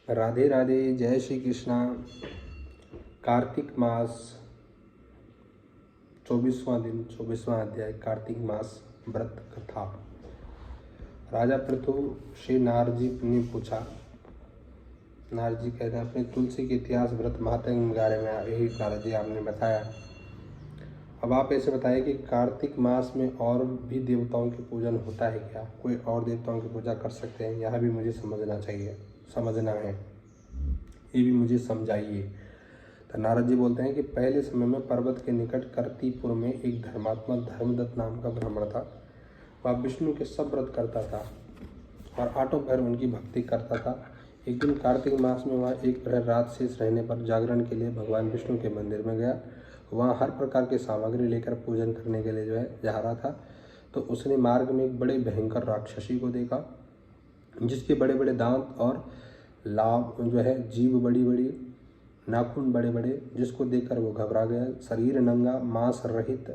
राधे राधे, जय श्री कृष्णा। कार्तिक मास 24वां दिन, 24वां अध्याय, कार्तिक मास व्रत कथा। राजा पृथु श्री नारद जी ने पूछा। नारद जी कहते हैं अपने तुलसी के इतिहास व्रत महात्म्य के बारे में यही नारद जी आपने बताया। अब आप ऐसे बताइए कि कार्तिक मास में और भी देवताओं की पूजन होता है क्या? कोई और देवताओं की पूजा कर सकते हैं? यह भी मुझे समझना है, ये भी मुझे समझाइए। तो नारद जी बोलते हैं कि पहले समय में पर्वत के निकट कर्तिपुर में एक धर्मात्मा धर्मदत्त नाम का ब्राह्मण था। वह विष्णु के सब व्रत करता था और आठों पहर उनकी भक्ति करता था। एक दिन कार्तिक मास में वह एक प्रहर रात शेष रहने पर जागरण के लिए भगवान विष्णु के मंदिर में गया। वहाँ हर प्रकार की सामग्री लेकर पूजन करने के लिए जा रहा था। तो उसने मार्ग में एक बड़े भयंकर राक्षसी को देखा, जिसके बड़े बड़े दांत और लाभ जीभ बड़ी बड़ी, नाखून बड़े बड़े, जिसको देखकर वो घबरा गया। शरीर नंगा, मांस रहित,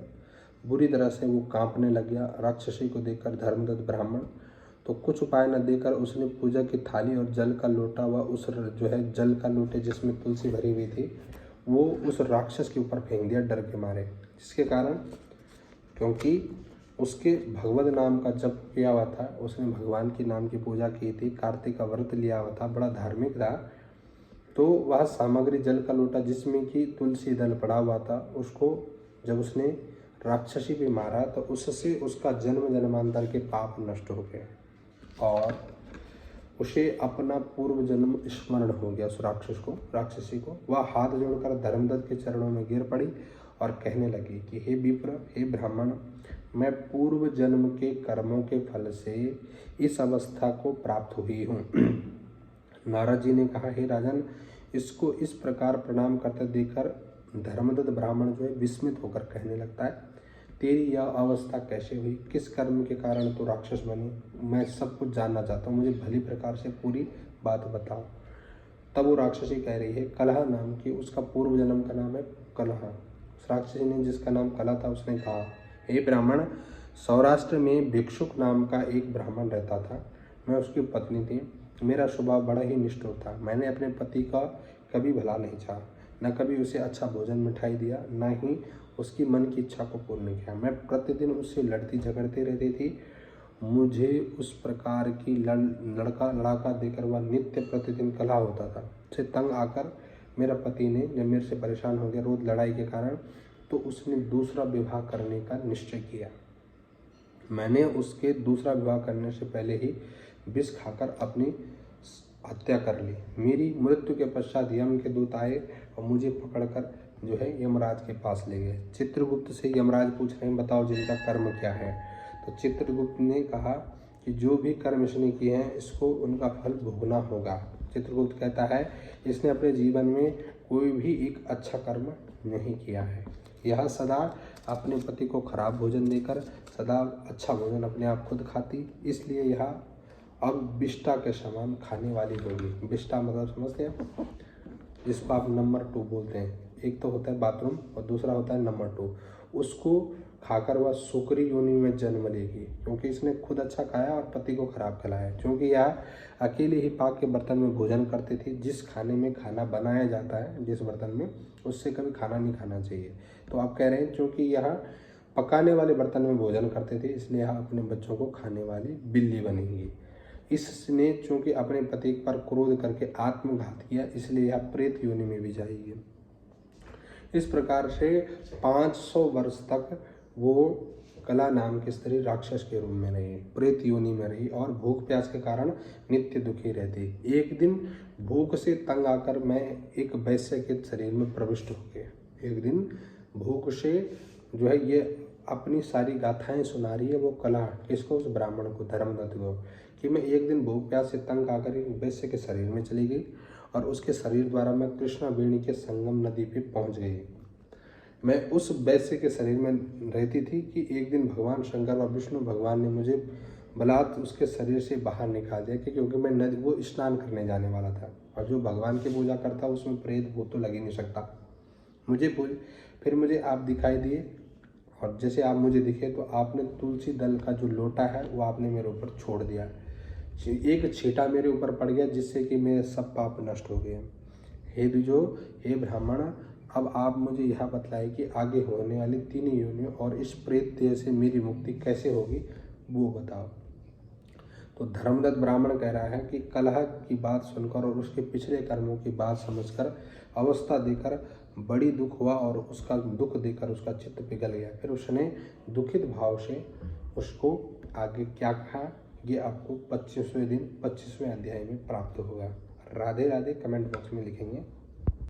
बुरी तरह से वो कांपने लग गया। राक्षसी को देखकर धर्मदत्त ब्राह्मण तो कुछ उपाय न देकर उसने पूजा की थाली और जल का लोटा व उस जल का लोटे जिसमें तुलसी भरी हुई थी वो उस राक्षस के ऊपर फेंक दिया डर के मारे। जिसके कारण, क्योंकि उसके भगवत नाम का जप किया हुआ था, उसने भगवान के नाम की पूजा की थी, कार्तिक का व्रत लिया हुआ था, बड़ा धार्मिक था, तो वह सामग्री जल का लोटा जिसमें कि तुलसी दल पड़ा हुआ था, उसको जब उसने राक्षसी पे मारा तो उससे उसका जन्म जन्मांतर के पाप नष्ट हो गए और उसे अपना पूर्व जन्म स्मरण हो गया। उस राक्षसी को वह हाथ जोड़कर धर्मदत्त के चरणों में गिर पड़ी और कहने लगी कि हे विप्र, हे ब्राह्मण, मैं पूर्व जन्म के कर्मों के फल से इस अवस्था को प्राप्त हुई हूँ। नारद जी ने कहा, हे राजन, इसको इस प्रकार प्रणाम करते देखकर धर्मदत्त ब्राह्मण विस्मित होकर कहने लगता है, तेरी यह अवस्था कैसे हुई? किस कर्म के कारण तू राक्षस बनी? मैं सब कुछ जानना चाहता हूँ, मुझे भली प्रकार से पूरी बात बताओ। तब वो राक्षसी कह रही है, कलह नाम की, उसका पूर्व जन्म का नाम है कलह। उस राक्षसी ने, जिसका नाम कलह था, उसने कहा, हे ब्राह्मण, सौराष्ट्र में भिक्षुक नाम का एक ब्राह्मण रहता था। मैं उसकी पत्नी थी। मेरा स्वभाव बड़ा ही निष्ठुर था। मैंने अपने पति का कभी भला नहीं चाहा, न कभी उसे अच्छा भोजन मिठाई दिया, न ही उसकी मन की इच्छा को पूर्ण किया। मैं प्रतिदिन उससे लड़ती झगड़ती रहती थी। मुझे उस प्रकार की लड़का देकर वह नित्य प्रतिदिन कलह होता था। उससे तंग आकर मेरा पति ने, जब मेरे से परेशान हो गया रोज लड़ाई के कारण, तो उसने दूसरा विवाह करने का निश्चय किया। मैंने उसके दूसरा विवाह करने से पहले ही विष खाकर अपनी हत्या कर ली। मेरी मृत्यु के पश्चात यम के दूत आए और मुझे पकड़कर यमराज के पास ले गए। चित्रगुप्त से यमराज पूछ रहे हैं, बताओ जिनका कर्म क्या है? तो चित्रगुप्त ने कहा कि जो भी कर्म इसने किए हैं इसको उनका फल भोगना होगा। चित्रगुप्त कहता है, इसने अपने जीवन में कोई भी एक अच्छा कर्म नहीं किया है। यह सदा अपने पति को खराब भोजन देकर सदा अच्छा भोजन अपने आप खुद खाती, इसलिए यह अब विष्ठा के समान खाने वाली होगी। विष्ठा मतलब समझते हैं, जिसको आप नंबर 2 बोलते हैं। एक तो होता है बाथरूम और दूसरा होता है नंबर 2। उसको खाकर वह सुकरी योनि में जन्म लेगी, क्योंकि इसने खुद अच्छा खाया और पति को खराब खिलाया। क्योंकि यह अकेले ही पाक के बर्तन में भोजन करती थी। जिस खाने में खाना बनाया जाता है, जिस बर्तन में, उससे कभी खाना नहीं खाना चाहिए। तो आप कह रहे हैं क्योंकि यह पकाने वाले बर्तन में भोजन करते थे, इसलिए यह अपने बच्चों को खाने वाली बिल्ली बनेंगी। इसने चूंकि अपने पति पर क्रोध करके आत्मघात किया, इसलिए यह प्रेत योनि में भी जाएगी। इस प्रकार से 500 वर्ष तक वो कला नाम की स्त्री राक्षस के रूप में रही, प्रेत योनि में रही और भूख प्यास के कारण नित्य दुखी रहती। एक दिन भूख से तंग आकर मैं एक वैश्य के शरीर में प्रविष्ट हो गया। एक दिन भूख से ये अपनी सारी गाथाएं सुना रही है वो कला, किसको? उस ब्राह्मण को, धर्मदत्त को, कि मैं एक दिन भूख प्यास से तंग आकर एक वैश्य के शरीर में चली गई और उसके शरीर द्वारा मैं कृष्णा वेणी के संगम नदी पे पहुंच गई। मैं उस वैश्य के शरीर में रहती थी कि एक दिन भगवान शंकर व विष्णु भगवान ने मुझे बलात् उसके शरीर से बाहर निकाल दिया, क्योंकि मैं नदी, वो स्नान करने जाने वाला था, और जो भगवान की पूजा करता उसमें प्रेत भूत तो लग ही नहीं सकता। फिर मुझे आप दिखाई दिए, और जैसे आप मुझे दिखे तो आपने तुलसी दल का जो लोटा है वो आपने मेरे ऊपर छोड़ दिया। एक छींटा मेरे ऊपर पड़ गया जिससे कि मेरे सब पाप नष्ट हो गए। हे द्विजो, हे ब्राह्मण, अब आप मुझे यह बतलाएं कि आगे होने वाली 3 योनियों और इस प्रेत देह से मेरी मुक्ति कैसे होगी, वो बताओ। तो धर्मदत्त ब्राह्मण कह रहा है कि कलह की बात सुनकर और उसके पिछले कर्मों की बात समझकर अवस्था देकर बड़ी दुख हुआ और उसका दुख देकर उसका चित्त पिघल गया। फिर उसने दुखित भाव से उसको आगे क्या कहा, ये आपको 25वें दिन 25वें अध्याय में प्राप्त होगा। राधे राधे कमेंट बॉक्स में लिखेंगे।